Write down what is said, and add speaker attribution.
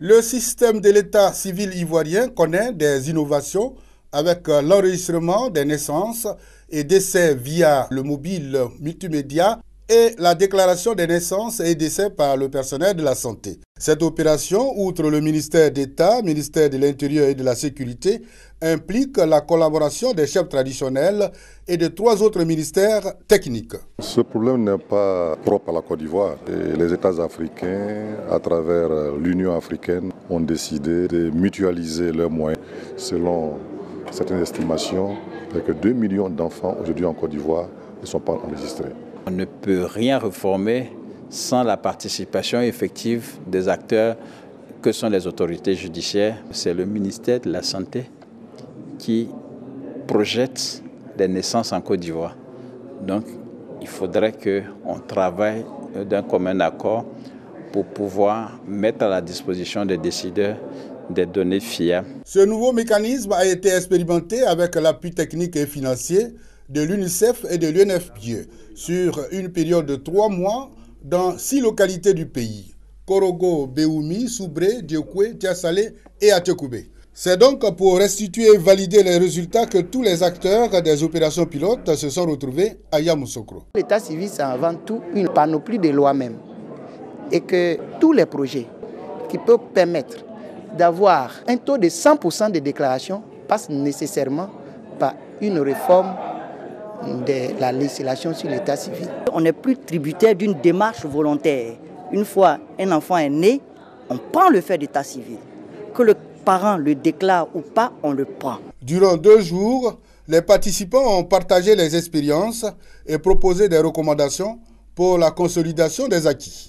Speaker 1: Le système de l'état civil ivoirien connaît des innovations avec l'enregistrement des naissances et décès via le mobile multimédia et la déclaration des naissances et décès par le personnel de la santé. Cette opération, outre le ministère d'État, ministère de l'Intérieur et de la Sécurité, implique la collaboration des chefs traditionnels et de 3 autres ministères techniques.
Speaker 2: Ce problème n'est pas propre à la Côte d'Ivoire. Les États africains, à travers l'Union africaine, ont décidé de mutualiser leurs moyens. Selon certaines estimations, plus que 2 millions d'enfants aujourd'hui en Côte d'Ivoire ne sont pas enregistrés.
Speaker 3: On ne peut rien réformer sans la participation effective des acteurs que sont les autorités judiciaires. C'est le ministère de la Santé qui projette les naissances en Côte d'Ivoire. Donc, il faudrait qu'on travaille d'un commun accord pour pouvoir mettre à la disposition des décideurs des données fiables.
Speaker 1: Ce nouveau mécanisme a été expérimenté avec l'appui technique et financier de l'UNICEF et de l'UNFPA sur une période de 3 mois dans 6 localités du pays: Korogo, Béoumi, Soubré, Diokwe, Tiasalé et Atekoubé. C'est donc pour restituer et valider les résultats que tous les acteurs des opérations pilotes se sont retrouvés à Yamoussoukro.
Speaker 4: L'état civil, c'est avant tout une panoplie de lois même. Et que tous les projets qui peuvent permettre d'avoir un taux de 100% de déclaration passent nécessairement par une réforme de la législation sur l'état civil.
Speaker 5: On n'est plus tributaire d'une démarche volontaire. Une fois un enfant est né, on prend le fait d'état civil. Que le parent le déclare ou pas, on le prend.
Speaker 1: Durant 2 jours, les participants ont partagé les expériences et proposé des recommandations pour la consolidation des acquis.